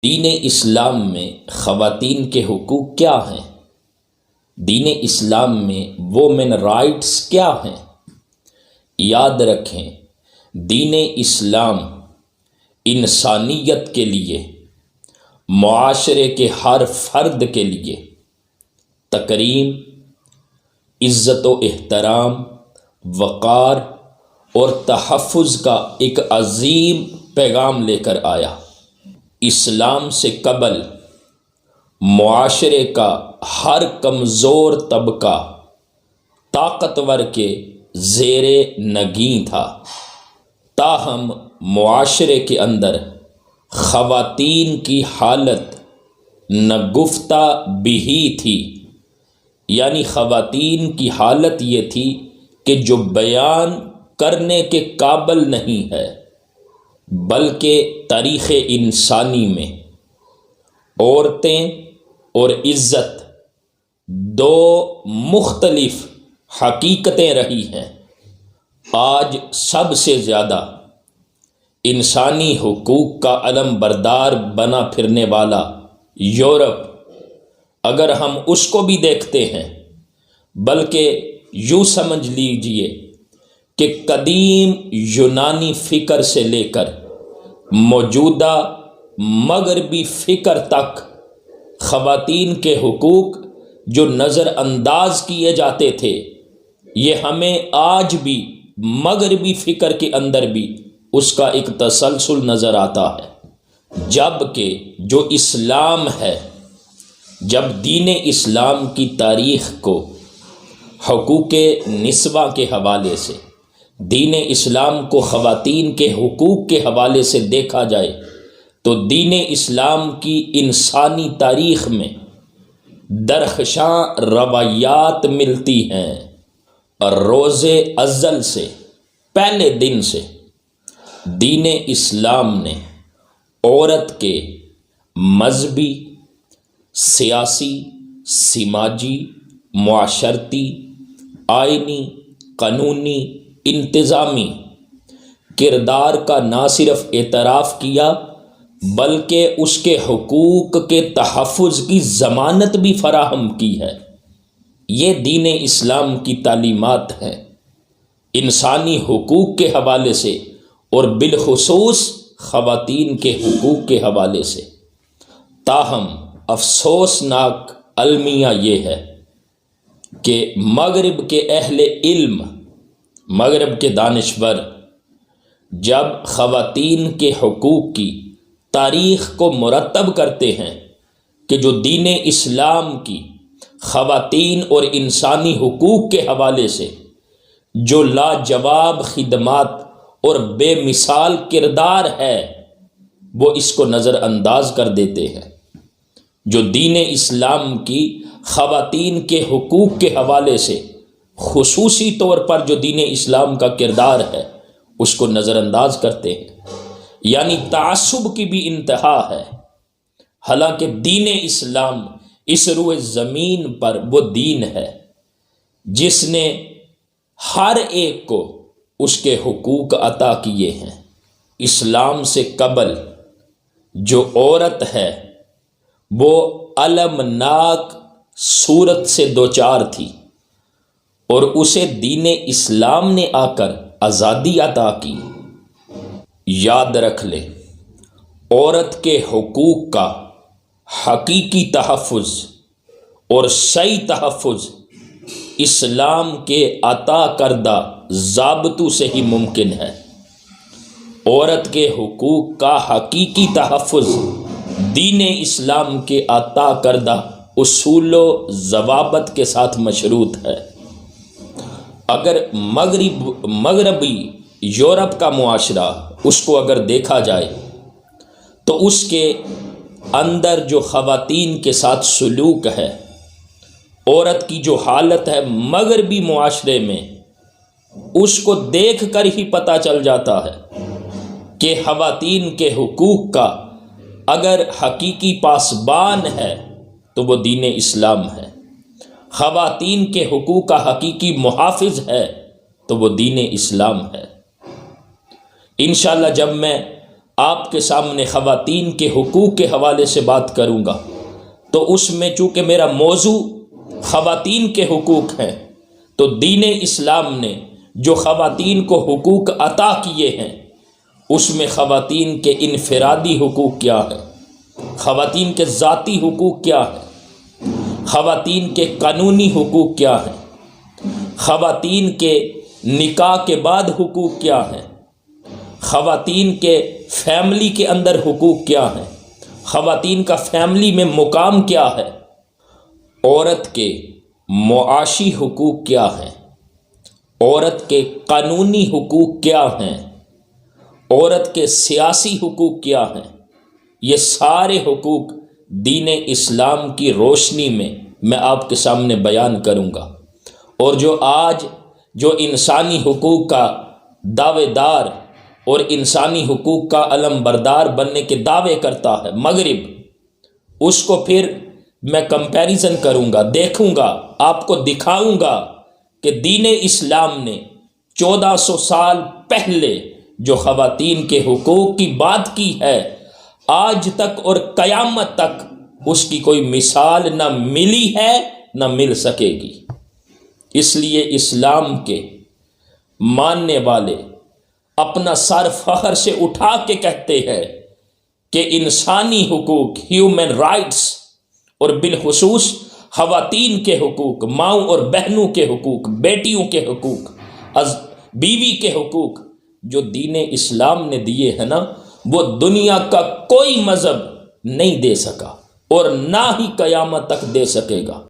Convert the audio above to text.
دین اسلام میں خواتین کے حقوق کیا ہیں؟ دین اسلام میں وومن رائٹس کیا ہیں؟ یاد رکھیں، دین اسلام انسانیت کے لیے، معاشرے کے ہر فرد کے لیے تکریم، عزت و احترام، وقار اور تحفظ کا ایک عظیم پیغام لے کر آیا۔ اسلام سے قبل معاشرے کا ہر کمزور طبقہ طاقتور کے زیر نگیں تھا، تاہم معاشرے کے اندر خواتین کی حالت نگفتہ بھی تھی، یعنی خواتین کی حالت یہ تھی کہ جو بیان کرنے کے قابل نہیں ہے، بلکہ تاریخ انسانی میں عورتیں اور عزت دو مختلف حقیقتیں رہی ہیں۔ آج سب سے زیادہ انسانی حقوق کا علم بردار بنا پھرنے والا یورپ، اگر ہم اس کو بھی دیکھتے ہیں، بلکہ یوں سمجھ لیجئے کہ قدیم یونانی فکر سے لے کر موجودہ مغربی فکر تک خواتین کے حقوق جو نظر انداز کیے جاتے تھے، یہ ہمیں آج بھی مغربی فکر کے اندر بھی اس کا ایک تسلسل نظر آتا ہے، جبکہ جو اسلام ہے، جب دین اسلام کی تاریخ کو حقوق نسواں کے حوالے سے، دین اسلام کو خواتین کے حقوق کے حوالے سے دیکھا جائے تو دین اسلام کی انسانی تاریخ میں درخشاں روایات ملتی ہیں، اور روز ازل سے، پہلے دن سے دین اسلام نے عورت کے مذہبی، سیاسی، سماجی، معاشرتی، آئینی، قانونی، انتظامی کردار کا نہ صرف اعتراف کیا، بلکہ اس کے حقوق کے تحفظ کی ضمانت بھی فراہم کی ہے۔ یہ دین اسلام کی تعلیمات ہیں انسانی حقوق کے حوالے سے، اور بالخصوص خواتین کے حقوق کے حوالے سے۔ تاہم افسوسناک المیہ یہ ہے کہ مغرب کے اہل علم، مغرب کے دانشور جب خواتین کے حقوق کی تاریخ کو مرتب کرتے ہیں کہ جو دین اسلام کی خواتین اور انسانی حقوق کے حوالے سے جو لاجواب خدمات اور بے مثال کردار ہے، وہ اس کو نظر انداز کر دیتے ہیں۔ جو دین اسلام کی خواتین کے حقوق کے حوالے سے خصوصی طور پر جو دین اسلام کا کردار ہے، اس کو نظر انداز کرتے ہیں، یعنی تعصب کی بھی انتہا ہے۔ حالانکہ دین اسلام اس روئے زمین پر وہ دین ہے جس نے ہر ایک کو اس کے حقوق عطا کیے ہیں۔ اسلام سے قبل جو عورت ہے وہ المناک صورت سے دوچار تھی، اور اسے دین اسلام نے آ کر آزادی عطا کی۔ یاد رکھ لے، عورت کے حقوق کا حقیقی تحفظ اور صحیح تحفظ اسلام کے عطا کردہ ضابطوں سے ہی ممکن ہے۔ عورت کے حقوق کا حقیقی تحفظ دین اسلام کے عطا کردہ اصول و ضوابط کے ساتھ مشروط ہے۔ اگر مغربی یورپ کا معاشرہ اس کو اگر دیکھا جائے تو اس کے اندر جو خواتین کے ساتھ سلوک ہے، عورت کی جو حالت ہے مغربی معاشرے میں، اس کو دیکھ کر ہی پتہ چل جاتا ہے کہ خواتین کے حقوق کا اگر حقیقی پاسبان ہے تو وہ دین اسلام ہے، خواتین کے حقوق کا حقیقی محافظ ہے تو وہ دین اسلام ہے۔ انشاءاللہ جب میں آپ کے سامنے خواتین کے حقوق کے حوالے سے بات کروں گا، تو اس میں چونکہ میرا موضوع خواتین کے حقوق ہیں، تو دین اسلام نے جو خواتین کو حقوق عطا کیے ہیں اس میں خواتین کے انفرادی حقوق کیا ہے، خواتین کے ذاتی حقوق کیا ہے، خواتین کے قانونی حقوق کیا ہیں، خواتین کے نکاح کے بعد حقوق کیا ہیں، خواتین کے فیملی کے اندر حقوق کیا ہیں، خواتین کا فیملی میں مقام کیا ہے، عورت کے معاشی حقوق کیا ہیں، عورت کے قانونی حقوق کیا ہیں، عورت کے سیاسی حقوق کیا ہیں۔ یہ سارے حقوق دین اسلام کی روشنی میں آپ کے سامنے بیان کروں گا۔ اور جو آج انسانی حقوق کا دعوے دار اور انسانی حقوق کا علم بردار بننے کے دعوے کرتا ہے مغرب، اس کو پھر میں کمپیریزن کروں گا، دیکھوں گا، آپ کو دکھاؤں گا کہ دین اسلام نے 1400 سال پہلے جو خواتین کے حقوق کی بات کی ہے، آج تک اور قیامت تک اس کی کوئی مثال نہ ملی ہے نہ مل سکے گی۔ اس لیے اسلام کے ماننے والے اپنا سر فخر سے اٹھا کے کہتے ہیں کہ انسانی حقوق، ہیومن رائٹس، اور بالخصوص خواتین کے حقوق، ماؤں اور بہنوں کے حقوق، بیٹیوں کے حقوق، بیوی کے حقوق جو دین اسلام نے دیے ہیں نا، وہ دنیا کا کوئی مذہب نہیں دے سکا اور نہ ہی قیامت تک دے سکے گا۔